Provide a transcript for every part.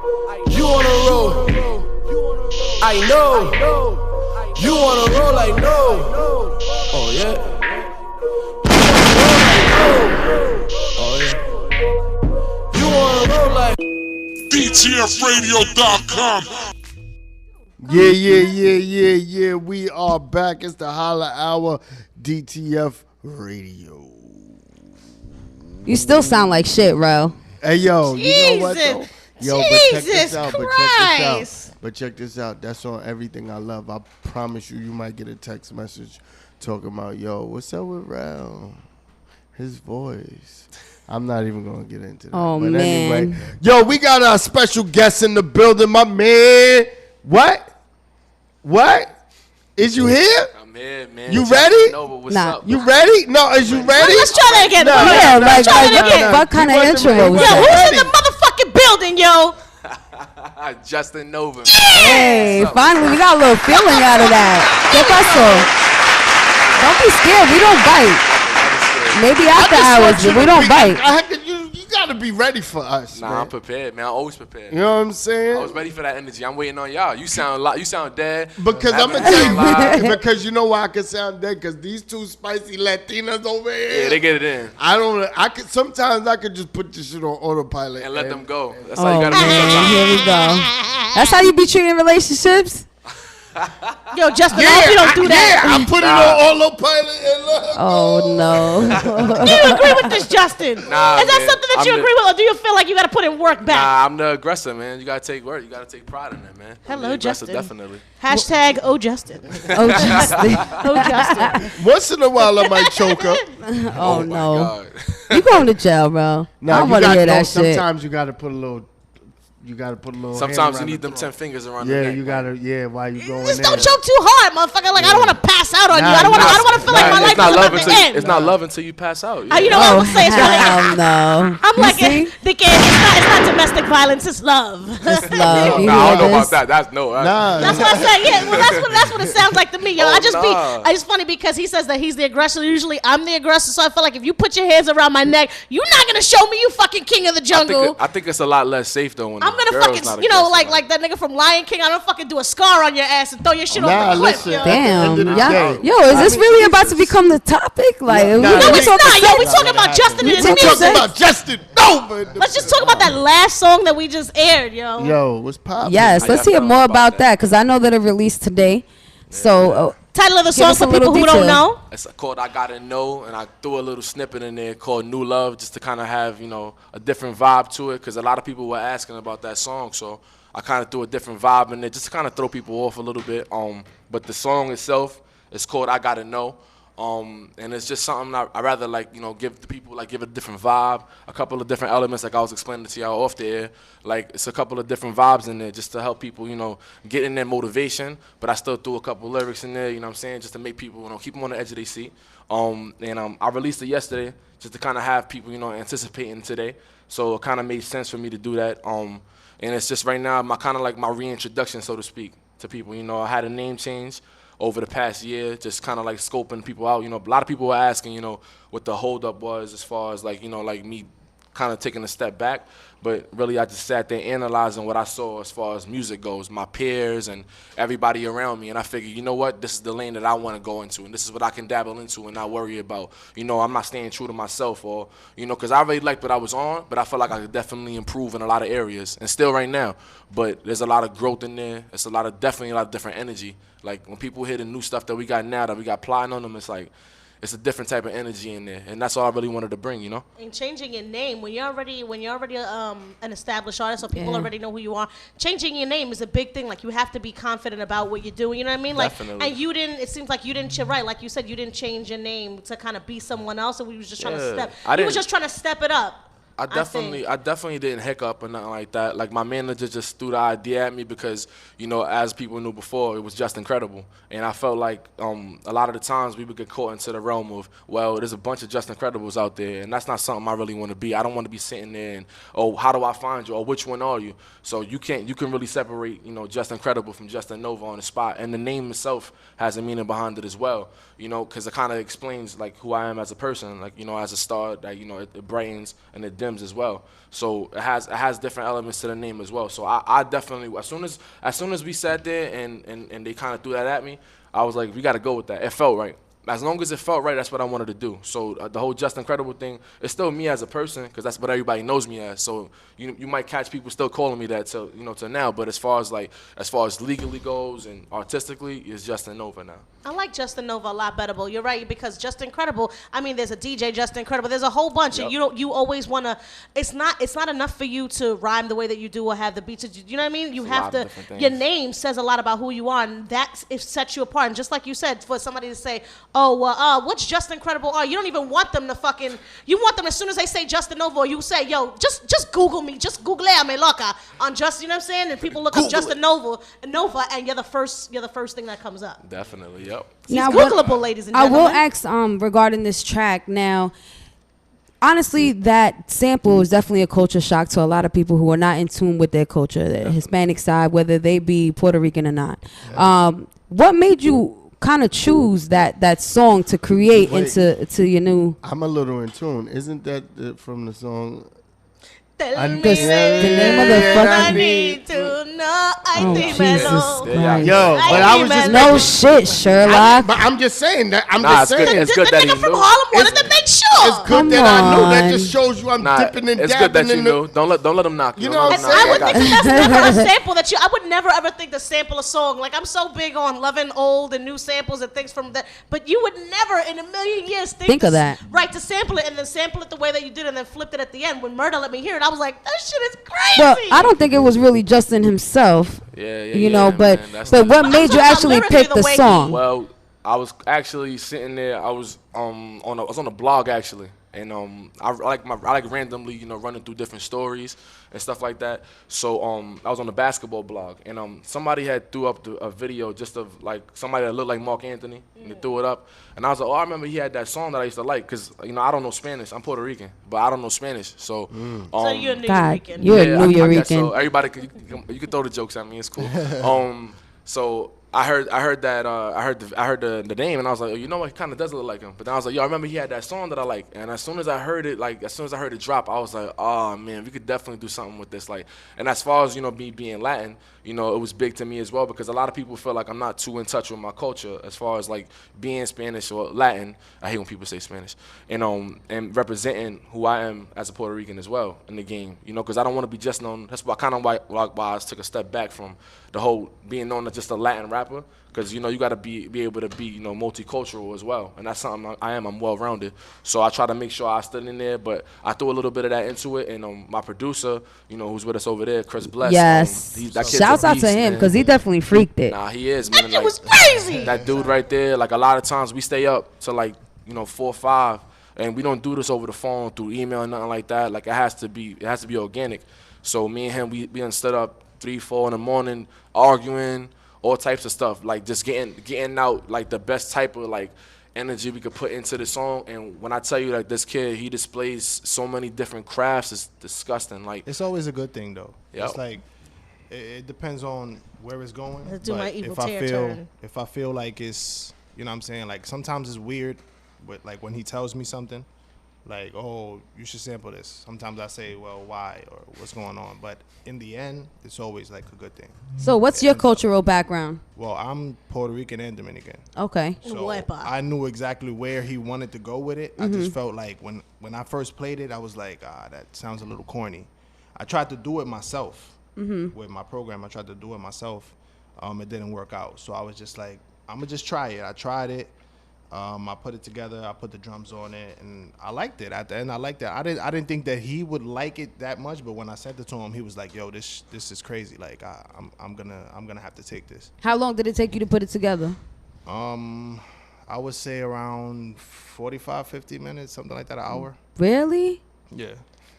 You wanna roll? I know. You wanna roll? I know. Oh yeah. Oh yeah. You wanna roll like DTFradio.com. Yeah. We are back. It's the Holla Hour, DTF Radio. You still sound like shit, bro. Hey, yo, you know what, though? Yo, Jesus Christ. But check this out. That's on Everything I Love. I promise you might get a text message talking about, yo, what's up with Ralph? His voice. I'm not even going to get into that. Oh, but man. Anyway, yo, we got our special guest in the building, my man. What? Is you here? I'm here, man. You ready? What's Nah. up? You ready? No, is you ready? Let's try that again. What kind of intro was Yo, that? who's in the motherfucking building, yo? Justin Nova. Hey, finally, we got a little feeling out of that. ¿Qué pasó? Don't be scared. We don't bite. Maybe after hours, but we don't bite. You gotta be ready for us. Nah, man. I'm prepared, man. I'm always prepared. You know what I'm saying? I was ready for that energy. I'm waiting on y'all. You sound dead. Because I'm gonna tell you, because you know why I can sound dead? Because these two spicy Latinas over here. Yeah, they get it in. Sometimes I could just put this shit on autopilot And let them go. That's Oh, how you gotta man, here we go. That's how you be treating relationships? Yo, Justin, I hope you don't do that. Yeah, I put it on autopilot and let her Oh, go. no. Do you agree with this, Justin? Nah, Is that man. something that you agree with, or do you feel like you got to put in work back? Nah, I'm the aggressor, man. You gotta take work. You gotta take pride in that, man. Hello, I'm the aggressor, Justin. Definitely. Hashtag Oh Justin. Oh, Justin. Oh Justin. Once in a while I might choke up. Oh, my no. God. You going to jail, bro. I don't want to hear that shit. Sometimes you gotta put a little. Sometimes hand you around need the them throat. 10 fingers around the Yeah, neck. you gotta. Yeah, while you going Just there. don't choke too hard, motherfucker. Like, I don't want to pass out on you. I don't want to feel like my life is about to end. It's not love until you pass out. You know what I'm gonna say? It's funny. Hell no. I'm You like see? thinking it's not domestic violence, it's love. It's love. You Nah, I hear don't know this? about that. That's no. Nah. That's what I said. Yeah, well, that's what it sounds like to me, yo. Oh, It's funny because he says that he's the aggressor. Usually, I'm the aggressor, so I feel like if you put your hands around my neck, you're not gonna show me you fucking king of the jungle. I think it's a lot less safe though when I'm the gonna girl's fucking, not like that nigga from Lion King. I'm gonna fucking do a scar on your ass and throw your shit Nah, off the cliff, listen. yo. Damn. End of the Y'all- day. Yo, is this really about to become the topic? Like, Nah, we nah, No, really it's talking not, yo. sex? We talking about Justin and his talking Talking music. about Justin. No, but Let's just talk about that last song that we just aired, yo. Yo, what's poppin'? Yes, let's hear definitely more about about that. that because I know that it released today. So, Title of the Give song us for a little people who don't detail. know. It's called I Gotta Know, and I threw a little snippet in there called New Love just to kind of have, a different vibe to it because a lot of people were asking about that song. So I kind of threw a different vibe in there just to kind of throw people off a little bit. But the song itself is called I Gotta Know. And it's just something I rather give the people give it a different vibe, a couple of different elements like I was explaining to y'all off the air. Like it's a couple of different vibes in there just to help people, get in their motivation. But I still threw a couple lyrics in there, you know what I'm saying, just to make people, keep them on the edge of their seat. I released it yesterday just to kind of have people, anticipating today. So it kind of made sense for me to do that. And it's just right now my reintroduction, so to speak, to people. I had a name change over the past year, just kind of scoping people out. A lot of people were asking, what the holdup was as far as me kind of taking a step back. But really, I just sat there analyzing what I saw as far as music goes, my peers and everybody around me. And I figured, you know what, this is the lane that I want to go into. And this is what I can dabble into and not worry about. I'm not staying true to myself or, because I really liked what I was on, but I feel like I could definitely improve in a lot of areas. And still right now. But there's a lot of growth in there. It's definitely a lot of different energy. Like when people hear the new stuff that we got now, that we got plotting on them, it's like, it's a different type of energy in there, and that's all I really wanted to bring, And changing your name when you're already an established artist, so people already know who you are. Changing your name is a big thing. Like you have to be confident about what you're doing. You know what I mean? Like, Definitely. and you didn't. It seems like you didn't. Right? Like you said, you didn't change your name to kind of be someone else, and we was just trying to step. You was just trying to step it up. I definitely didn't hiccup or nothing like that. Like my manager just threw the idea at me because, as people knew before, it was just incredible. And I felt like a lot of the times we would get caught into the realm of, well, there's a bunch of Just Incredibles out there, and that's not something I really want to be. I don't want to be sitting there and, oh, how do I find you? Or which one are you? So you can really separate, Just Incredible from Justin Nova on the spot. And the name itself has a meaning behind it as well, because it kind of explains like who I am as a person, like, as a star, that, it brightens and it dims Mims as well. So it has different elements to the name as well. So I definitely, as soon as we sat there and they kind of threw that at me, I was like, we got to go with that. It felt right. As long as it felt right, that's what I wanted to do. So the whole Just Incredible thing, it's still me as a person, because that's what everybody knows me as. So you might catch people still calling me that till now. But as far as legally goes and artistically, it's Justin Nova now. I like Justin Nova a lot better, but you're right, because Just Incredible, I mean, there's a DJ Just Incredible, there's a whole bunch, and you always want to, it's not enough for you to rhyme the way that you do or have the beats, you know what I mean? You have to, your name says a lot about who you are, and that sets you apart. And just like you said, for somebody to say, oh, what's Just Incredible? You don't even want them to you want them as soon as they say Justin Nova, or you say, yo, just Google me, just googleame loca on Just, you know what I'm saying? And people look up Justin Nova, and you're the first thing that comes up. Definitely. Yep. Now, Googleable, ladies and gentlemen. I will ask regarding this track. Now, honestly, that sample is definitely a culture shock to a lot of people who are not in tune with their culture, the Hispanic side, whether they be Puerto Rican or not. What made you kind of choose that song to create into your new? I'm a little in tune. Isn't that from the song? The name of the fucking. I need to know. Yo, but I was just no shit, Sherlock. But I'm just saying that. It's good that he nigga from knew. Harlem wanted to make sure. It's good that I know. That just shows you I'm dipping and it's dabbing good that you in know. Don't let them knock you. You know what I'm saying? I would think that's never a sample that I would never ever think to sample a song. Like, I'm so big on loving old and new samples and things from that, but you would never in a million years think of that. Right, to sample it and then sample it the way that you did and then flipped it at the end. When Murder let me hear it, I was like, that shit is crazy. Well, I don't think it was really Justin himself. You know, but what made you actually pick the song? Well, I was actually sitting there. I was on a blog actually, and I like randomly running through different stories and stuff like that. So I was on the basketball blog, and somebody had threw up a video just of like somebody that looked like Mark Anthony, and they threw it up, and I was like, oh, I remember he had that song that I used to like, because I don't know Spanish. I'm Puerto Rican, but I don't know Spanish. So so you're a New Rican. You're a New Rican. So everybody you can throw the jokes at me. It's cool. So I heard the name, and I was like, oh, you know what, he kind of does look like him. But then I was like, yo, I remember he had that song that I like, and as soon as I heard it drop, I was like, oh man, we could definitely do something with this. Like, and as far as me being Latin, it was big to me as well, because a lot of people feel like I'm not too in touch with my culture as far as like being Spanish or Latin. I hate when people say Spanish, and representing who I am as a Puerto Rican as well in the game, because I don't want to be just known. That's why I took a step back from the whole being known as just a Latin rapper, because you got to be able to be multicultural as well, and that's something I'm well-rounded. So I try to make sure I stood in there, but I threw a little bit of that into it, and my producer, who's with us over there, Chris Bless. Yes, shouts out to him, because he definitely freaked it. Nah, he is, man. It was crazy. That dude right there. Like, a lot of times we stay up to 4 or 5, and we don't do this over the phone, through email, or nothing like that. Like, it has to be organic. So me and him, we done stood up 3, 4 in the morning, arguing, all types of stuff, like just getting out like the best type of like energy we could put into the song. And when I tell you, like, this kid, he displays so many different crafts, it's disgusting. Like, it's always a good thing though. Yep. It's like it depends on where it's going. Let's do my evil if I feel like it's, what I'm saying, like sometimes it's weird, but like when he tells me something, like, oh, you should sample this. Sometimes I say, well, why, or what's going on? But in the end, it's always like a good thing. So what's your cultural background? Well, I'm Puerto Rican and Dominican. Okay. So I knew exactly where he wanted to go with it. I just felt like when I first played it, I was like, that sounds a little corny. I tried to do it myself with my program. I tried to do it myself. It didn't work out. So I was just like, I'm going to just try it. I tried it. I put it together. I put the drums on it, and I liked it. At the end, I liked it. I didn't think that he would like it that much, but when I sent it to him, he was like, "Yo, this is crazy. Like, I'm gonna have to take this." How long did it take you to put it together? I would say around 45, 50 minutes, something like that, an hour. Really? Yeah.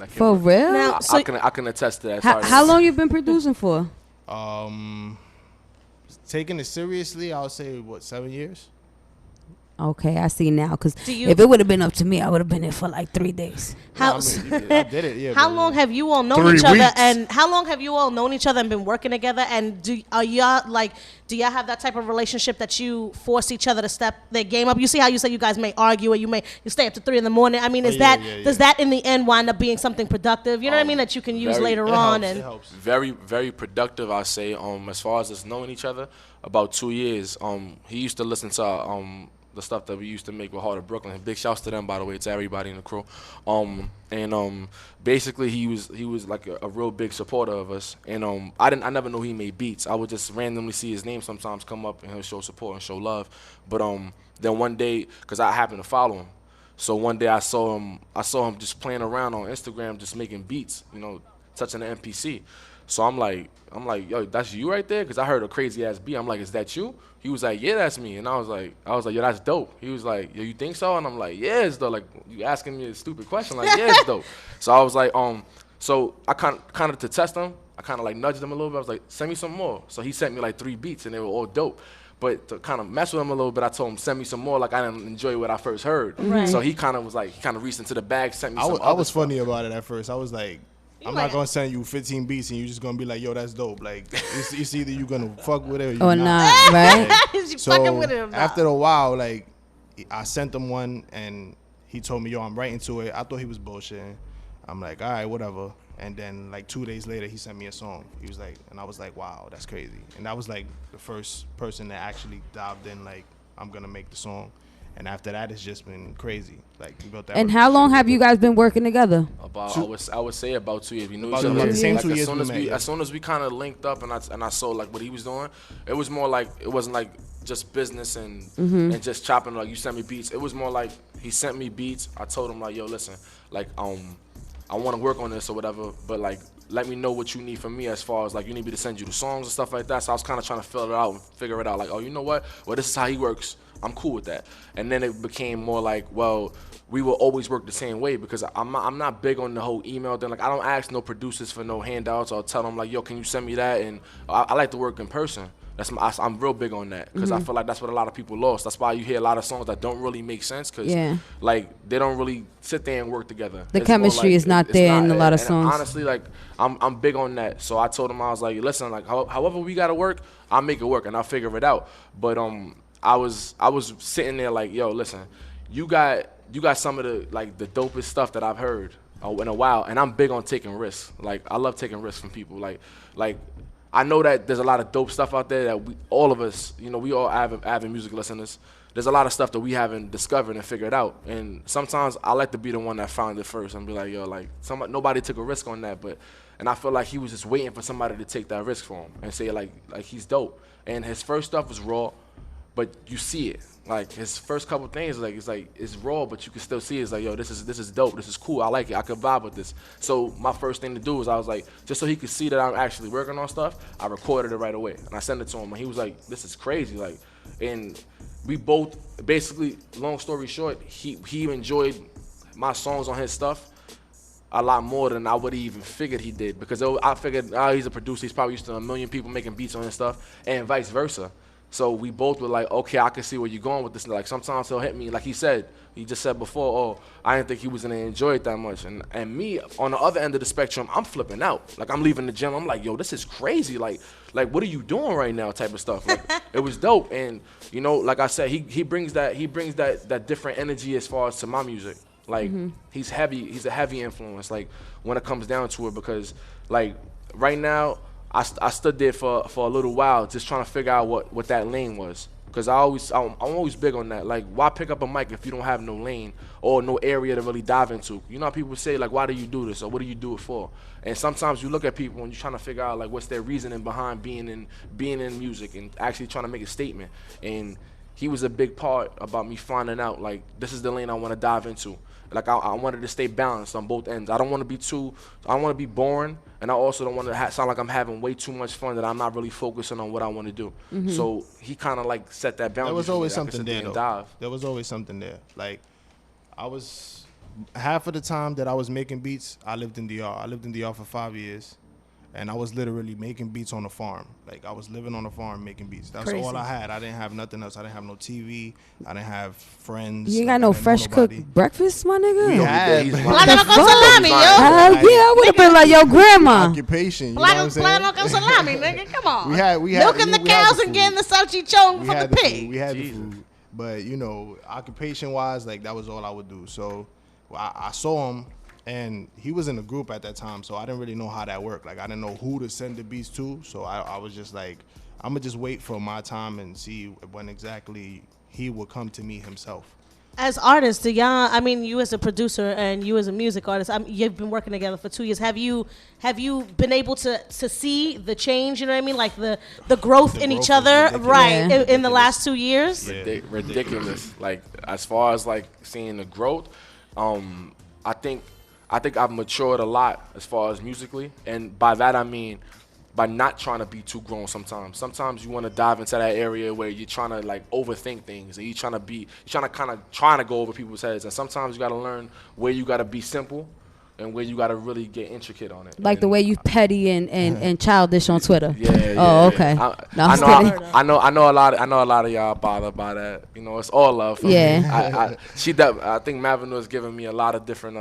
For real? Now, I can attest to that. How long you been producing for? Taking it seriously, I would say 7 years. Okay, I see now. Because Do you- if it would have been up to me, I would have been there for like 3 days. How I did it. Yeah. how but- long have you all known 3 each other? weeks. And how long have you all known each other and been working together? And do y'all have that type of relationship that you force each other to step their game up? You see how you say you guys may argue or you stay up to 3 in the morning. I mean, does that in the end wind up being something productive? You know what I mean? That you can use very- later It on. helps, And it helps. Very, very productive, I say. As far as us knowing each other, about 2 years. He used to listen to the stuff that we used to make with Heart of Brooklyn. Big shouts to them, by the way, to everybody in the crew. Basically he was like a real big supporter of us. And I never knew he made beats. I would just randomly see his name sometimes come up and he'll show support and show love. But then one day, because I happened to follow him, so one day I saw him just playing around on Instagram, just making beats, touching the MPC. So I'm like, yo, that's you right there? Because I heard a crazy ass beat. I'm like, is that you? He was like, yeah, that's me. And I was like, yo, that's dope. He was like, yo, you think so? And I'm like, yeah, it's dope. Like, you asking me a stupid question? Like, yeah, it's dope. So I was like, so I kind of to test him, I kind of like nudged him a little bit. I was like, send me some more. So he sent me like 3 beats and they were all dope. But to kind of mess with him a little bit, I told him, send me some more. Like, I didn't enjoy what I first heard. Right. So he kind of was like, he kind of reached into the bag, sent me some I other was stuff. funny about it at first. I was like, I'm like- not gonna send you 15 beats and you just gonna be like, yo, that's dope. Like, it's either you gonna fuck with it or you Or not, right? you fucking with him. After a while, like, I sent him one and he told me, yo, I'm writing to it. I thought he was bullshitting. I'm like, all right, whatever. And then like 2 days later, he sent me a song. He was like, and I was like, wow, that's crazy. And that was like the first person that actually dived in, like, I'm gonna make the song. And after that, it's just been crazy. Like, we built that. And how long have you guys been working together? About I would say about 2 years. We knew About each other. about the same Like, 2 years as soon we as met, yeah. as soon as we kind of linked up and I saw like what he was doing, it was more like it wasn't like just business and just chopping like you sent me beats. It was more like he sent me beats. I told him like, yo, listen, like I want to work on this or whatever, but like let me know what you need from me as far as like you need me to send you the songs and stuff like that. So I was kind of trying to fill it out and figure it out. Like, oh, you know what? Well, this is how he works. I'm cool with that. And then it became more like, well, we will always work the same way because I'm not big on the whole email thing. Like, I don't ask no producers for no handouts or tell them like, yo, can you send me that? And I like to work in person. I'm real big on that because I feel like that's what a lot of people lost. That's why you hear a lot of songs that don't really make sense because like they don't really sit there and work together. The It's more chemistry like, is not it's there in a lot of and songs. honestly, like I'm big on that. So I told him I was like, listen, like however we gotta work, I'll make it work and I'll figure it out. But I was sitting there like, yo, listen, you got some of the like the dopest stuff that I've heard in a while, and I'm big on taking risks. Like I love taking risks from people. Like I know that there's a lot of dope stuff out there that all of us, we all avid music listeners. There's a lot of stuff that we haven't discovered and figured out, and sometimes I like to be the one that found it first and be like, yo, like nobody took a risk on that, and I feel like he was just waiting for somebody to take that risk for him and say like he's dope. And his first stuff was raw, but you see it. Like his first couple things, it's raw, but you can still see it. It's like, yo, this is dope. This is cool. I like it. I could vibe with this. So my first thing to do was I was like, just so he could see that I'm actually working on stuff, I recorded it right away and I sent it to him. And he was like, this is crazy. Like, and we both basically, long story short, he enjoyed my songs on his stuff a lot more than I would have even figured he did because I figured he's a producer. He's probably used to a million people making beats on his stuff, and vice versa. So we both were like, okay, I can see where you're going with this. Like sometimes he'll hit me, like he just said before, oh, I didn't think he was gonna enjoy it that much. And me, on the other end of the spectrum, I'm flipping out. Like I'm leaving the gym, I'm like, yo, this is crazy. Like what are you doing right now type of stuff. Like it was dope. And like I said, he brings that different energy as far as to my music. Like he's a heavy influence, like when it comes down to it, because like right now, I stood there for a little while just trying to figure out what that lane was. Because I'm always big on that. Like, why pick up a mic if you don't have no lane or no area to really dive into? You know how people say, like, why do you do this or what do you do it for? And sometimes you look at people and you're trying to figure out, like, what's their reasoning behind being in music and actually trying to make a statement. And he was a big part about me finding out, like, this is the lane I want to dive into. Like, I wanted to stay balanced on both ends. I don't want to be boring, and I also don't want to sound like I'm having way too much fun that I'm not really focusing on what I want to do. So he kind of like set that boundary. There was always something there, and though. dive. There was always something there. Like, half of the time that I was making beats, I lived in DR. I lived in DR for 5 years. and I was literally making beats on the farm. Like I was living on the farm making beats. That's Crazy. all I had. I didn't have nothing else. I didn't have no TV. I didn't have friends. You ain't Like, got no I didn't know fresh nobody. cooked breakfast, my nigga? We had he's Plátano con fuck? salami, yo. Hell yeah, I would have been like your grandma. occupation. You know what I'm saying? Plátano con salami, nigga. Come on. We had Milking the we had cows the and getting the food. salchichon We from the had the food. pig. We had the food. But you know, occupation wise, like that was all I would do. So I saw him, and he was in a group at that time, so I didn't really know how that worked. Like I didn't know who to send the beats to. So I was just like, I'm gonna just wait for my time and see when exactly he will come to me himself. As artists, you as a producer and you as a music artist, you've been working together for 2 years. Have you been able to see the change? You know what I mean, like the growth The in growth each is other, ridiculous. right? Yeah. In the last 2 years. Yeah. Ridiculous. Like as far as like seeing the growth, I think I've matured a lot as far as musically, and by that I mean by not trying to be too grown sometimes. Sometimes you want to dive into that area where you're trying to like overthink things and you're trying to go over people's heads, and sometimes you got to learn where you got to be simple and where you got to really get intricate on it. Like the way you petty and childish on Twitter. Yeah. Oh, okay. I I'm just kidding. know a lot of y'all bothered by that. You know, it's all love. For Yeah. Me. I think Mavin was giving me a lot of different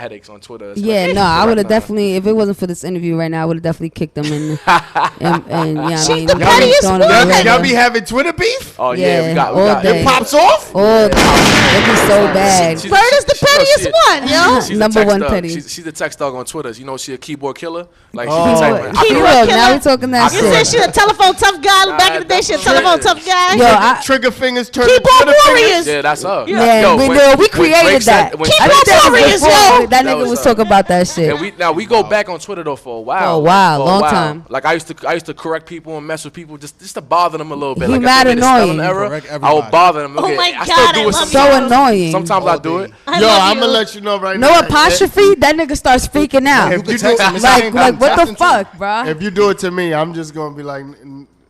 headaches on Twitter. Yeah, no, I would have definitely, if it wasn't for this interview right now, I would have definitely kicked them in. and yeah, She's I mean, the pettiest throwing them woman. away. Y'all be having Twitter beef? Oh Yeah, yeah, we got all day. It pops off? Oh, it'd be so bad. She- Bird is the she- pettiest she- one, yo. She's Number a text one dog. petty. She's the text dog on Twitter. You know she a keyboard killer. Like Oh. she type, Keyboard Yo, now killer. we talking that You said she shit. a telephone tough guy. Back in the day, she a definitely. telephone tough guy. Yo, Trigger fingers turn Keyboard to Twitter fingers? warriors. Yeah, that's her. Yeah, we when- knew. We when created Drake that. said- when Keep I Drake think that said- was warriors, before yo. that nigga was was up. talking about that shit. And we go back on Twitter though for a while. For a while, For long time. Like I used to correct people and mess with people just to bother them a little bit. He like mad if they made a spelling annoying. error, Correct I would everybody. bother them. Oh Okay, my I God, still I do it love sometimes. So annoying. Sometimes I do it. I Yo, love I'm you. going to let you know right No now. apostrophe, that nigga starts freaking out. If you do text him, it's Like, fine. like what the Testing too. fuck, bruh? If you do it to me, I'm just going to be like,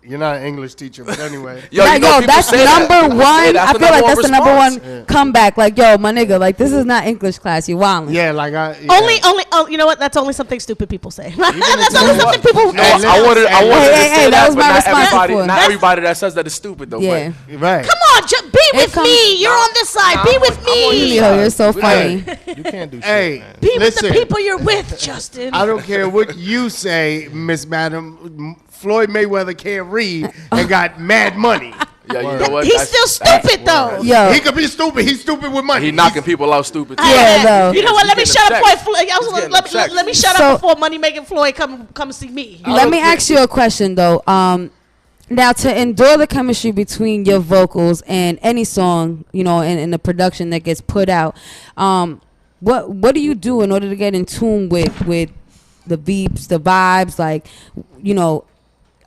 you're not an English teacher. But anyway. Yo, Like, you know, yo, people that's say that. number one. Yeah, that's I the feel like number that's the number response. one comeback. Like, yo, my nigga, like this is not English class. You wildin'. Yeah, like I... Yeah. Only, oh, you know what? That's only something stupid people say. That's if only you- something people. No, Hey, I listen, wanted hey, to hey, say that that, was but my not response everybody, for it. not everybody that says that is stupid though. Yeah. Right. Come on, be with comes- me. You're on this side. Be with me. Yo, you're so funny. You can't do shit, Hey, man. Be with listen, the people you're with, Justin. I don't care what you say, Miss Madam. Floyd Mayweather can't read and got mad money. Yeah, you know what? He's That's- still stupid though. Yo, He could be stupid. He's stupid with money. He knocking people out stupid. Too. Yeah, no. You know what? Let me He's shut getting up, a check. Floyd. He's getting a check. Let me shut So- up before Money Making Floyd come see me. let me ask you a question though. Now to endure the chemistry between your vocals and any song, you know, and the production that gets put out, what do you do in order to get in tune with the beeps, the vibes? Like, you know,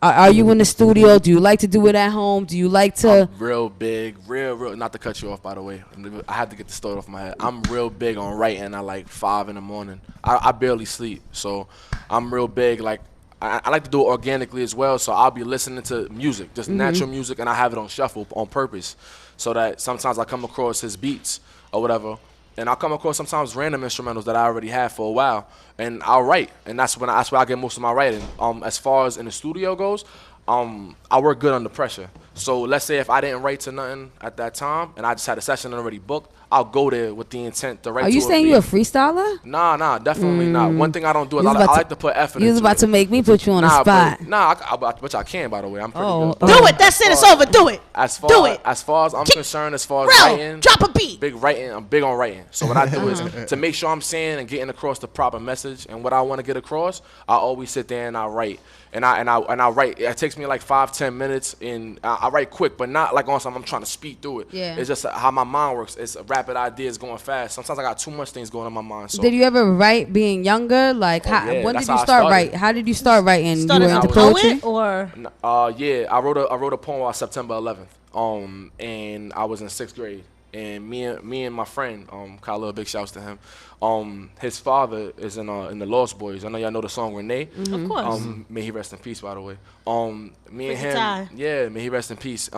are you in the studio? Do you like to do it at home? Do you like to? I'm real big, real. Not to cut you off, by the way. I had to get the story off my head. I'm real big on writing at like 5 in the morning. I barely sleep, so I'm real big. Like I like to do it organically as well. So I'll be listening to music, just natural music, and I have it on shuffle on purpose, so that sometimes I come across his beats or whatever. And I'll come across sometimes random instrumentals that I already have for a while, and I'll write, and that's where I get most of my writing. As far as in the studio goes, I work good under pressure. So let's say if I didn't write to nothing at that time, and I just had a session already booked, I'll go there with the intent to write. Are you to saying beat. you a freestyler? Nah, definitely not. One thing I don't do is You I was about like to put effort. You was into about it. to make me put you on the Nah, spot. but, nah, which I can, by the way. I'm pretty Oh, good. Do it. That's it. It's over. Do it. As far Do it. as far as I'm Keep- concerned, as far as Real. writing, Drop a beat. big writing. I'm big on writing. So what I do is to make sure I'm saying and getting across the proper message and what I want to get across, I always sit there and I write. And I write. It takes me like 5-10 minutes, and I write quick, but not like on something I'm trying to speed through it. Yeah. It's just how my mind works. It's rapid ideas going fast. Sometimes I got too much things going on in my mind. So Did you ever write being younger? Like, Oh, how, yeah, when that's did you how I start started. writing? How did you start writing? Started You were as into a poetry? poet or yeah, I wrote a poem on September 11th. And I was in 6th grade, and me and my friend, Khalil, big shouts to him. His father is in the Lost Boys. I know y'all know the song Renee. of course. May he rest in peace, by the way. Me and Freaky him, tie. yeah, may he rest in peace.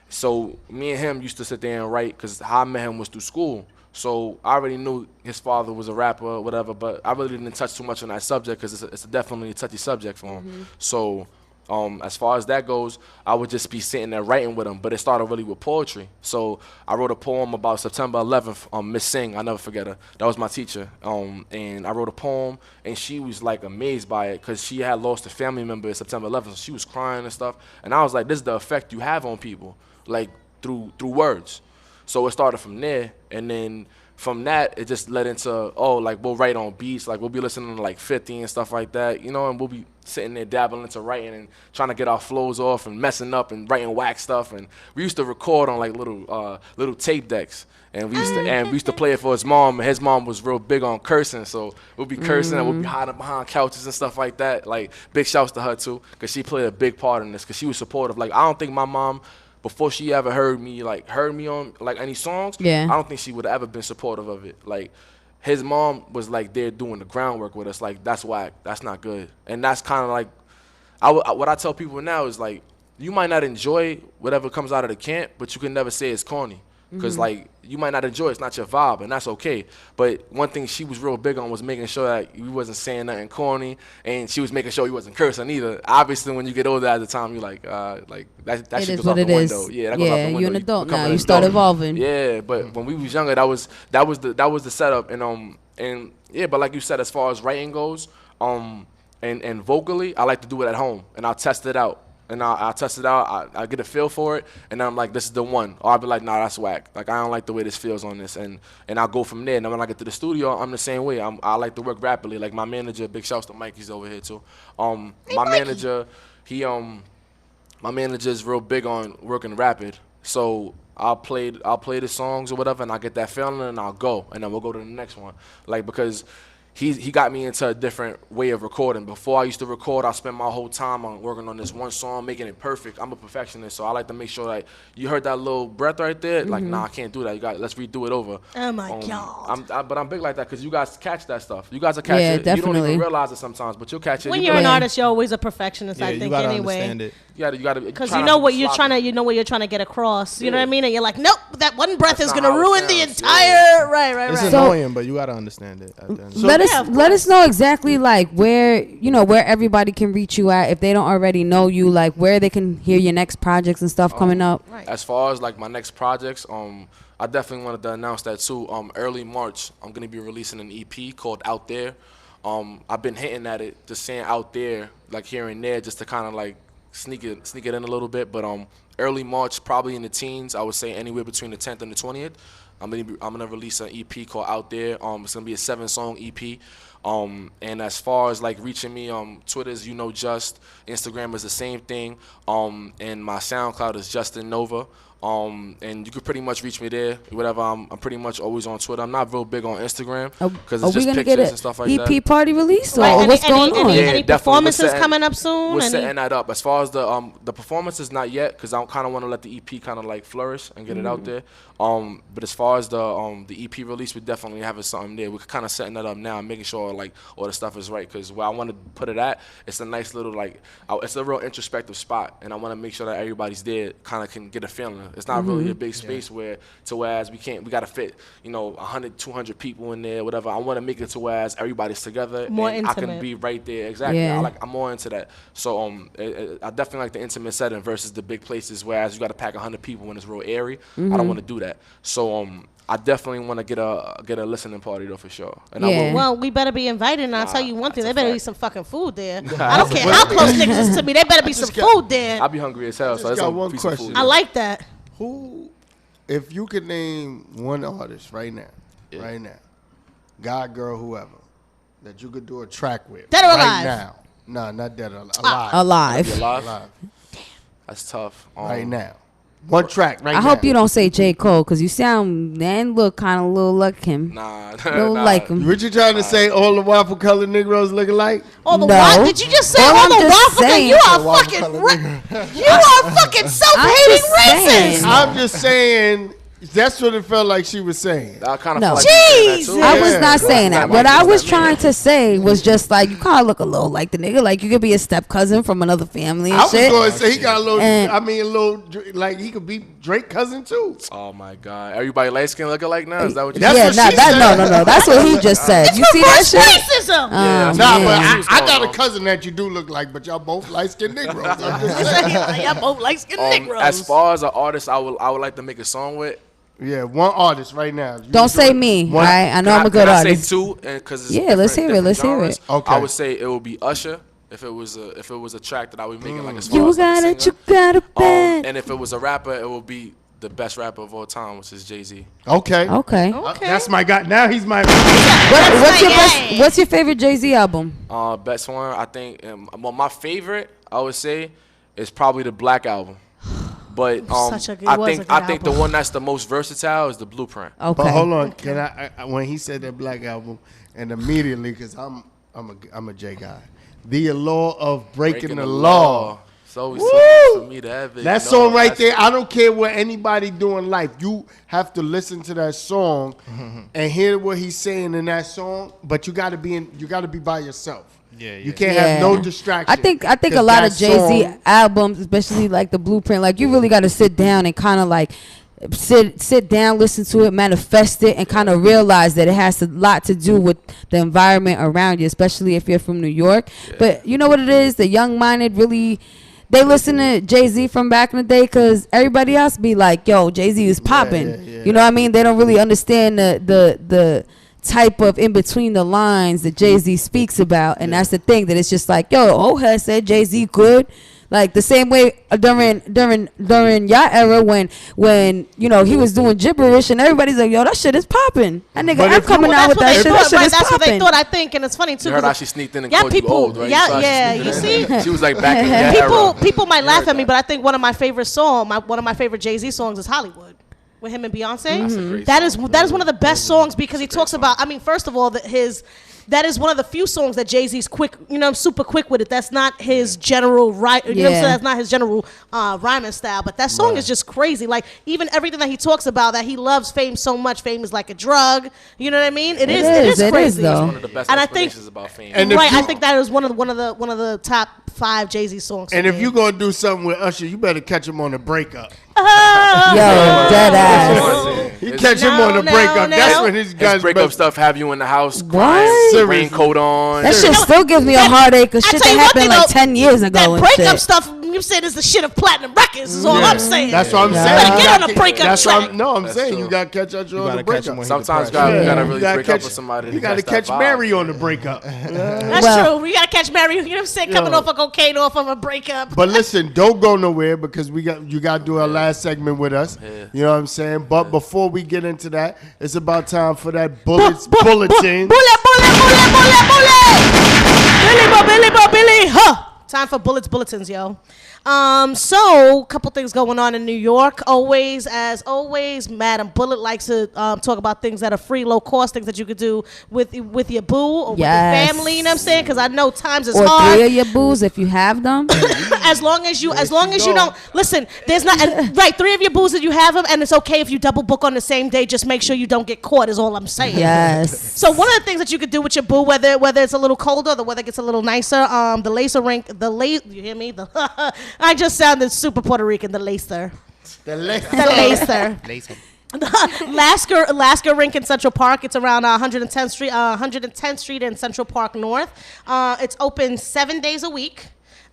So me and him used to sit there and write, because how I met him was through school. So I already knew his father was a rapper or whatever, but I really didn't touch too much on that subject because it's definitely a touchy subject for him. So as far as that goes, I would just be sitting there writing with him, but it started really with poetry. So I wrote a poem about September 11th, Miss Singh, I never forget her. That was my teacher. And I wrote a poem, and she was like amazed by it because she had lost a family member September 11th, so she was crying and stuff. And I was like, this is the effect you have on people, like through words. So it started from there, and then from that, it just led into, like we'll write on beats, like we'll be listening to like 50 and stuff like that, you know, and we'll be sitting there dabbling into writing and trying to get our flows off and messing up and writing whack stuff. And we used to record on like little tape decks, and we used to play it for his mom. And his mom was real big on cursing, so we'll be cursing and we'll be hiding behind couches and stuff like that. Like big shouts to her too, because she played a big part in this, because she was supportive. Like I don't think my mom, before she ever heard me on like any songs, I don't think she would have ever been supportive of it. Like his mom was like there doing the groundwork with us. Like that's whack, that's not good. And that's kind of like what I tell people now is like, you might not enjoy whatever comes out of the camp, but you can never say it's corny, because like you might not enjoy it, it's not your vibe, and that's okay. But one thing she was real big on was making sure that we wasn't saying nothing corny, and she was making sure we wasn't cursing either. Obviously, when you get older at the time, you're like that shit goes out the window. Yeah, that goes out the window. You're an adult now. You start evolving. Yeah, but when we was younger, that was the setup, and yeah, but like you said, as far as writing goes, and vocally, I like to do it at home, and I'll test it out. And I'll test it out. I get a feel for it, and then I'm like, this is the one. Or I'll be like, nah, that's whack. Like I don't like the way this feels on this, and I'll go from there. And then when I get to the studio, I'm the same way. I like to work rapidly. Like my manager, big shouts to Mike, he's over here too. My manager, my manager is real big on working rapid. So I'll play the songs or whatever, and I get that feeling, and I'll go, and then we'll go to the next one. Like because he got me into a different way of recording. Before I used to record, I spent my whole time on working on this one song, making it perfect. I'm a perfectionist, so I like to make sure like you heard that little breath right there. Like, nah, I can't do that. Let's redo it over. Oh my God. But I'm big like that because you guys catch that stuff. You guys will catch it. Definitely. You don't even realize it sometimes, but you'll catch it. When you're an artist, you're always a perfectionist. I think you gotta anyway. Understand it. You gotta because you know what you're trying to get across. You know what I mean? And you're like, nope, that one breath is gonna ruin the entire. Right. It's annoying, but you gotta understand it. At the end. Let us know exactly like where everybody can reach you at if they don't already know you, like where they can hear your next projects and stuff coming up. Right. As far as like my next projects, I definitely wanted to announce that too. Early March, I'm gonna be releasing an EP called Out There. I've been hinting at it, just saying out there, like here and there, just to kind of like sneak it in a little bit. But early March, probably in the teens, I would say anywhere between the 10th and the 20th. I'm gonna release an EP called Out There. It's gonna be a 7-song EP. And as far as like reaching me, Twitter's Just, Instagram is the same thing. And my SoundCloud is Justin Nova. And you could pretty much reach me there. Whatever, I'm pretty much always on Twitter. I'm not real big on Instagram because it's just pictures and stuff like that. EP party release or Right. what's going on? Any performances coming up soon? We're setting that up. As far as the performances, not yet, because I kind of want to let the EP kind of like flourish and get it out there. But as far as the EP release, we definitely having something there. We're kind of setting that up now, making sure like all the stuff is right. Because where I want to put it at, it's a nice little like, it's a real introspective spot, and I want to make sure that everybody's there, kind of can get a feeling. It's not really a big space whereas we got to fit 100, 200 people in there, whatever. I want to make it to whereas everybody's together, more and intimate. I can be right there. Exactly. Yeah. I'm more into that. So I definitely like the intimate setting versus the big places whereas you got to pack 100 people when it's real airy. I don't want to do that. So I definitely want to get a listening party though for sure. And I will. Well, we better be invited, and I'll tell you one thing: there better be some fucking food there. I don't care how close niggas is to me. There better be some food there. I'll be hungry as hell. So got that's one piece question. of food. I like that. Who, if you could name one artist right now, guy, girl, whoever, that you could do a track with, Dead or right alive? now. No, not dead or alive. Alive. You alive? Alive. That's tough. Right now. One track right now. I hope you don't say J. Cole because you sound and look kind of a little like him. Nah, Little like him. What you trying to say? All the waffle colored Negroes look alike? All the No. what? Did you just say All all I'm the just waffle? saying- You are Waffle fucking colored you are fucking self-hating I'm just saying. racist. I'm just saying, That's what it felt like she was saying. I kind of No. feel like you Jesus. saying that I too. was not saying that. That What might I be was that trying mean. to say was just like you kind of look a little like the nigga. Like you could be a step cousin from another family and I was shit. going to say he got a little. And- I mean, a little like he could be Drake cousin too. Oh my God! Everybody light skin looking like now? Is that what you? That's yeah, what nah, she that said. no. That's what he just said. You see that Reverse shit? racism. Yeah, that's Nah, what but she was I going got a on. cousin that you do look like, but y'all both light skinned Negroes. I'm just saying. Y'all both light skinned Negroes. As far as an artist, I would like to make a song with. Yeah, one artist right now. You Don't say do it. me. One- Right? I know I'm a good Can I artist. say two? Because Yeah, let's hear it, let's hear it. Okay. I would say it would be Usher if it was a track that I would be making like as far You as like got a it. singer. You got it bad. And if it was a rapper, it would be the best rapper of all time, which is Jay-Z. Okay. Okay. Okay. That's my guy. Now he's my. What's your favorite Jay-Z album? Best one, I think. Well, my favorite, I would say, is probably the Black Album. But Such a good- I was a think good I think the album. one that's the most versatile is the Blueprint. Okay. But hold on, can I when he said that Black Album, and immediately because I'm a J guy, the law of breaking the law. So Woo! for me to have it. That you know, song right that's- there, I don't care what anybody do in life. You have to listen to that song and hear what he's saying in that song. But you got to be by yourself. Yeah, You can't have no distraction. I think a 'Cause lot that of Jay-Z song- albums, especially like the Blueprint, like you really got to sit down and kind of like sit down, listen to it, manifest it, and kind of realize that it has a lot to do with the environment around you, especially if you're from New York. But you know what it is? The young-minded really, they listen to Jay-Z from back in the day because everybody else be like, yo, Jay-Z is popping. yeah. You know what I mean? They don't really understand the type of in between the lines that Jay-Z speaks about. And that's the thing, that it's just like, yo, old head said Jay-Z good. Like the same way during your era when you know he was doing gibberish and everybody's like, yo, that shit is popping. That nigga, But I'm if you- coming out with that shit. That shit Right, is that's what they popping. thought. I think, and it's funny too. You heard 'cause how she sneaked in and yeah, called people, you old, right? yeah, saw how she yeah. sneaked You in. see, She was like back in that people era. might laugh heard at me, that. but I think one of my favorite one of my favorite Jay-Z songs is Hollywood with him and Beyonce. That's a great That is song. one of the best songs because he talks about. I mean, first of all, that is one of the few songs that Jay-Z's super quick with it. That's not his general right. You know what I'm Yeah. saying? That's not his general rhyming style. But that song is just crazy. Like even everything that he talks about, that he loves fame so much. Fame is like a drug. You know what I mean? It is crazy. though. One of the best And I think- explanations about fame. And if Right, you- I think that is one of the top 5 Jay-Z songs. And for if me. you gonna do something with Usher, you better catch him on the breakup. Yo, dead ass. You catch him on the No, breakup. no, That's no. when his His guys breakup stuff have you in the house What? crying, Seriously. raincoat on. That shit still gives me a heartache of I shit tell that you one happened thing, like though, 10 years ago that and breakup shit. stuff you said is the shit of platinum records. Is all Yeah. I'm saying. That's what I'm Yeah. saying. Better You get gotta on a breakup that's track. what I'm That's saying. true. You gotta catch Usher on the gotta catch him breakup. when he Sometimes depressed. you gotta You really gotta break up catch- with somebody. You gotta catch Mary on the breakup. That's Well- true. You gotta catch Mary. You know what I'm saying? Coming Yo. off of cocaine, off of a breakup. But listen, don't go nowhere because you got to do our last segment with us. You know what I'm saying? But before we get into that, it's about time for that Bullets Bulletin. Billy. Huh. Time for bulletins, yo. So couple things going on in New York. As always, Madam Bullet likes to talk about things that are free, low cost, things that you could do with your boo or with your Yes. family. You know what I'm saying? Because I know times is Or hard. 3 of your boos if you have them. As long as you don't listen, there's not right 3 of your booze that you have them, and it's okay if you double book on the same day. Just make sure you don't get caught. Is all I'm saying. Yes. So one of the things that you could do with your boo, whether it's a little colder, the weather gets a little nicer, the laser rink, you hear me? I just sounded super Puerto Rican. The laser, the laser. Alaska Rink in Central Park. It's around 110th Street, 110th Street in Central Park North. It's open 7 days a week.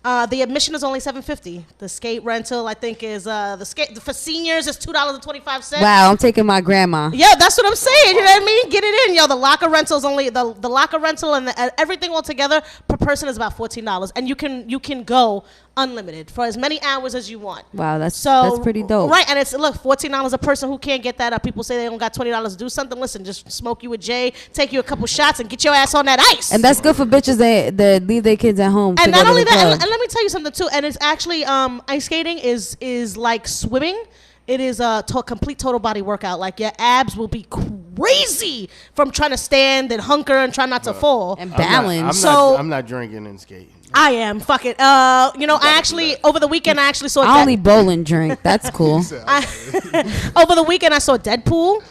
The admission is only $7.50. The skate rental, I think, is for seniors is $2.25. Wow, I'm taking my grandma. Yeah, that's what I'm saying. You know what I mean? Get it in, yo. The locker rental is only the locker rental and everything all together per person is about $14, and you can go unlimited for as many hours as you want. Wow, that's pretty dope. Right, and it's $14 a person. Who can't get that? People say they don't got $20 to do something. Listen, just smoke you a J, take you a couple shots, and get your ass on that ice. And that's good for bitches that leave their kids at home. And to not go to only the that, club. and let me tell you something too. And it's actually ice skating is like swimming. It is a complete total body workout. Like your abs will be crazy from trying to stand and hunker and try not to fall. And balance. So- I'm not drinking and skating. I am. Fuck it. You know, I actually over the weekend I actually saw. I only bowl and drink. That's cool. Over the weekend I saw Deadpool.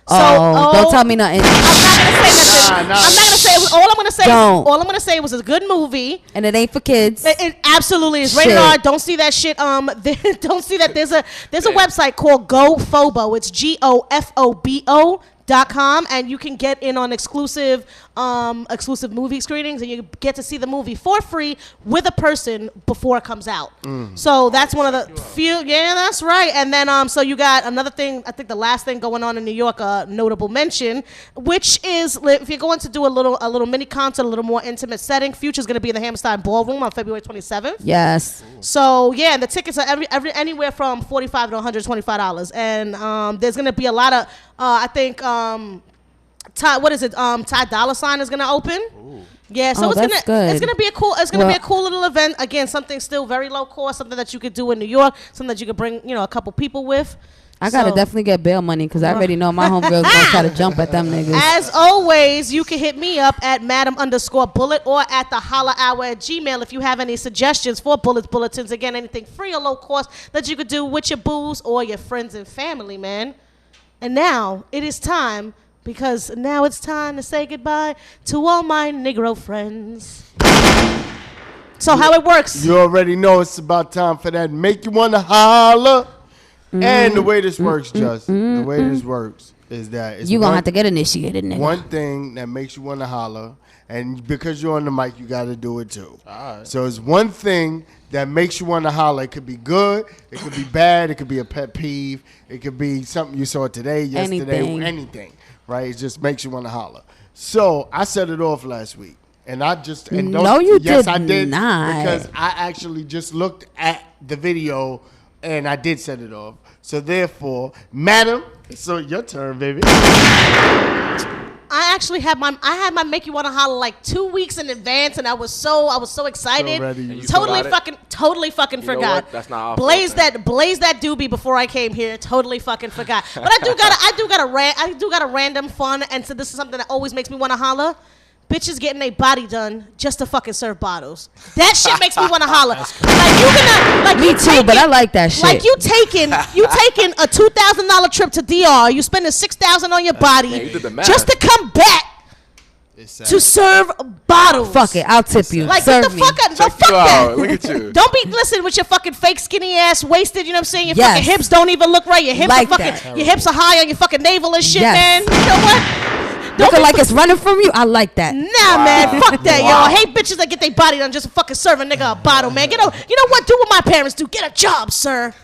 So, don't tell me nothing. I'm not gonna say nothing. Nah. I'm not gonna say. All I'm gonna say. Don't. All I'm gonna say was a good movie. And it ain't for kids. It absolutely is rated Shit. R. Don't see that shit. Don't see that. There's a website called GoFobo. It's GOFOBO.com, and you can get in on exclusive movie screenings, and you get to see the movie for free with a person before it comes out. So that's one of the few. Yeah, that's right. And then so you got another thing. I think the last thing going on in New York, notable mention, which is if you're going to do a little mini concert, a little more intimate setting. Future's going to be in the Hammerstein Ballroom on February 27th. Yes. So yeah, the tickets are anywhere from $45 to $125, and there's gonna be a lot of I think Ty Dolla $ign is gonna open. Ooh. Yeah, so it's gonna be a cool little event. Again, something still very low cost, something that you could do in New York, something that you could bring a couple people with. I gotta definitely get bail money because I already know my homegirls gonna try to jump at them niggas. As always, you can hit me up at madam_bullet or at the holla hour at Gmail if you have any suggestions for bullets, bulletins. Again, anything free or low cost that you could do with your booze or your friends and family, man. And now it is time, because now it's time to say goodbye to all my Negro friends. So how it works? You already know it's about time for that. Make you want to holler. And the way this works, Justin, the way this works is that it's you gonna have to get initiated, nigga. One thing that makes you want to holler, and because you're on the mic, you got to do it too. All right. So it's one thing that makes you want to holler. It could be good, it could be bad, it could be a pet peeve, it could be something you saw today, yesterday, anything, right? It just makes you want to holler. So I set it off last week. And I just no, you yes, did I did not. Because I actually just looked at the video and I did set it off. So therefore, madam, so your turn, baby. I actually had my make you want to holler like 2 weeks in advance, and I was so excited. So Totally fucking forgot. That's not our blaze that doobie before I came here. Totally fucking forgot. But I do got a random fun, and so this is something that always makes me want to holler. Bitches getting their body done just to fucking serve bottles. That shit makes me want to holler. Me too, but I like that shit. Like you taking a $2,000 trip to DR. You spending $6,000 on your body just to come back to serve bottles. Fuck it, I'll tip you. Like serve get the me. fuck out. Fuck that. Look at you. Don't be with your fucking fake skinny ass wasted. You know what I'm saying? Your fucking hips don't even look right. Your hips like are fucking. Your hips are high on your fucking navel and shit, man. You know what? Looking like it's running from you, I like that. Nah, man, fuck that, yo. I hate bitches that get their body done just to fucking serve a nigga a bottle, man. You know what? Do what my parents do. Get a job, sir.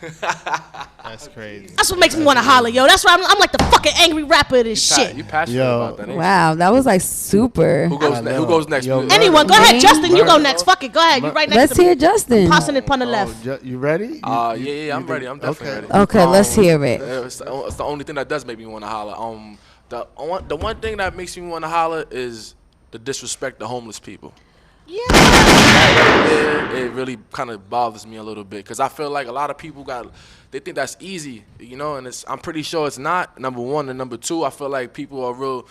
That's crazy. That's what makes me want to holler, yo. That's why I'm like the fucking angry rapper of this shit. You passionate about that, ain't wow, that was like super. Who goes next? Anyone, go ahead, Justin. You go next. Fuck it, go ahead. You right next Let's to me. hear Justin. Passing it on the left. You ready? Yeah, I'm ready. I'm definitely ready. Okay, let's hear it. It's the only thing that does make me want to holler. The one thing that makes me want to holler is the disrespect to homeless people. Yeah. It really kind of bothers me a little bit because I feel like a lot of people they think that's easy, and I'm pretty sure it's not, number one. And number two, I feel like people are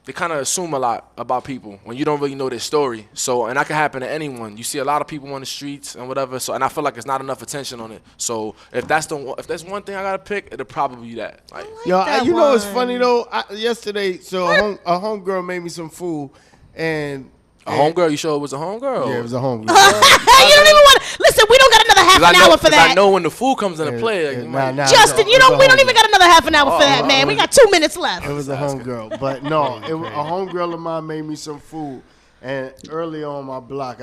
they kind of assume a lot about people when you don't really know their story. So, and that can happen to anyone. You see a lot of people on the streets and whatever. So, and I feel like it's not enough attention on it. So, if there's one thing I gotta pick, it'll probably be that. Like, you know what's funny though? Yesterday, so a homegirl made me some food, and a homegirl. You sure it was a homegirl? Yeah, it was a homegirl. You don't even want to listen. We don't got another half an hour for that. I know when the food comes into play. Justin, we don't even got another half an hour for that, man. We got 2 minutes left. It was a homegirl, but no, a homegirl of mine made me some food. And early on my block,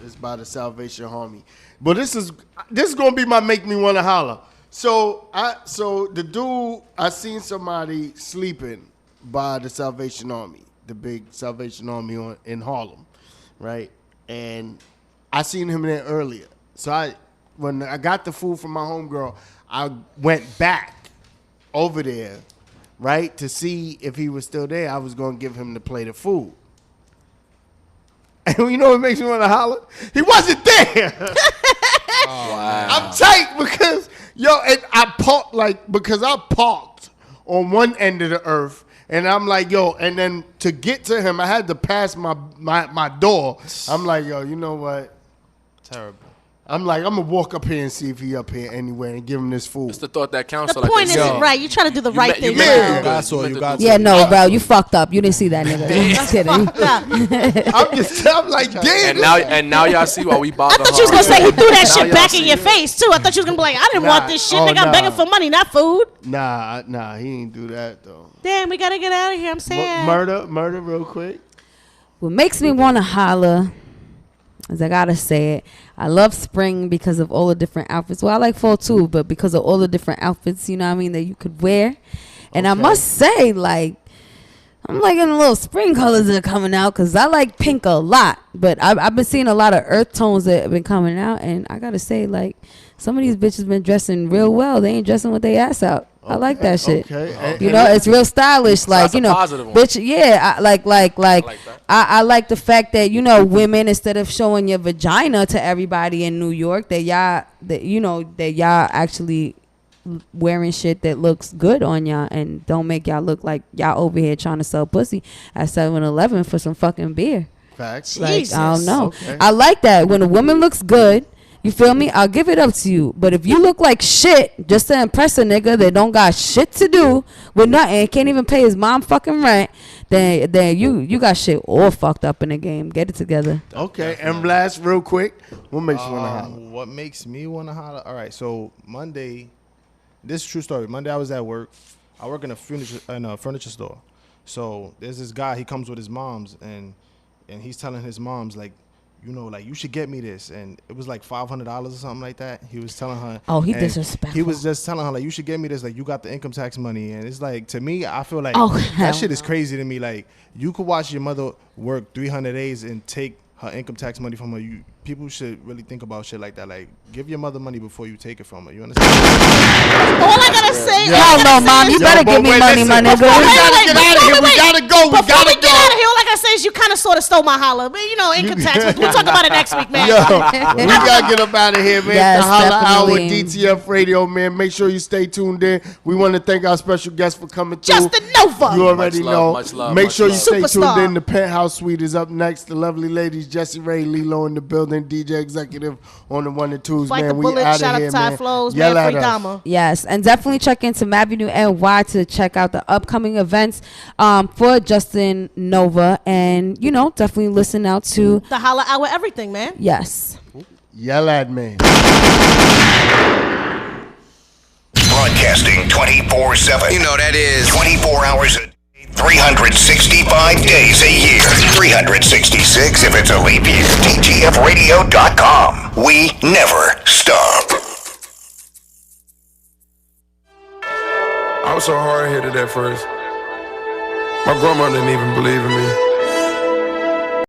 it's by the Salvation Army. But this is gonna be my make me wanna holler. So the dude, I seen somebody sleeping by the Salvation Army, the big Salvation Army in Harlem, right? And I seen him there earlier. So when I got the food from my homegirl, I went back over there, right, to see if he was still there. I was going to give him the plate of food. And you know what makes me want to holler? He wasn't there. Wow. I'm tight because, and I parked on one end of the earth. And I'm like, and then to get to him, I had to pass my door. I'm like, you know what? Terrible. I'm like, I'm gonna walk up here and see if he up here anywhere and give him this food. It's the thought that counts. The point is, right, you try to do the right thing. Yeah, no, bro, you fucked up. You didn't see that nigga. I'm just kidding. I'm like, damn. And now y'all see why we bother. I thought you was gonna say he threw that shit back in your face too. I thought you was gonna be like, I didn't want this shit. Nigga, I'm begging for money, not food. Nah, he ain't do that though. Damn, we gotta get out of here. I'm saying. Murder, real quick. What makes me want to holla is I gotta say it. I love spring because of all the different outfits. Well, I like fall too, but because of all the different outfits, you know what I mean, that you could wear. And I must say, like, I'm liking the little spring colors that are coming out because I like pink a lot. But I've been seeing a lot of earth tones that have been coming out. And I gotta say, like, some of these bitches been dressing real well. They ain't dressing with their ass out. I like that shit. You know, it's real stylish. Like, you know, bitch. Yeah, I like the fact that, you know, women, instead of showing your vagina to everybody in New York, that y'all actually wearing shit that looks good on y'all and don't make y'all look like y'all over here trying to sell pussy at 7-Eleven for some fucking beer. Facts. Like, I don't know. Okay. I like that when a woman looks good. You feel me? I'll give it up to you. But if you look like shit just to impress a nigga that don't got shit to do with nothing, can't even pay his mom fucking rent, then you got shit all fucked up in the game. Get it together. Okay, and last, real quick, what makes you want to holler? What makes me want to holler? All right, so Monday, this is a true story. Monday I was at work. I work in a furniture store. So there's this guy. He comes with his moms, and he's telling his moms, like, you know, like, you should get me this. And it was like $500 or something like that. He was telling her. Oh, he disrespectful. He was just telling her, like, you should get me this. Like, you got the income tax money. And it's like, to me, I feel like that shit is crazy to me. Like, you could watch your mother work 300 days and take her income tax money from her. People should really think about shit like that. Like, give your mother money before you take it from her. You understand? All I gotta say, no, mom, you better give me money, my nigga. We gotta get out of here. We gotta go. Before we get out of here, all I gotta say is you kind of sort of stole my holla. But, you know, income tax. We'll talk about it next week, man. Yo, we gotta get up out of here, man. Yes, the Holla Hour, definitely. DTF Radio, man. Make sure you stay tuned in. We want to thank our special guest for coming through. Justin Nova. You already know. Much love. Make sure you stay Superstar. tuned in. The Penthouse Suite is up next. The lovely ladies, Jessie Ray, Lilo in the building, DJ Executive on the 1 and 2s, Fight man. the We bullet. out Shout of out here, to Ty man. Flows, Yell man. at Free us. Dama. Yes, and definitely check into Avenue NY to check out the upcoming events for Justin Nova. And, you know, definitely listen out to The Holla Hour, everything, man. Yes. Yell at me. Broadcasting 24/7. You know that is 24 hours a day, 365 days a year. 366 if it's a leap year. DTFradio.com. We never stop. I was so hard-headed at first. My grandma didn't even believe in me.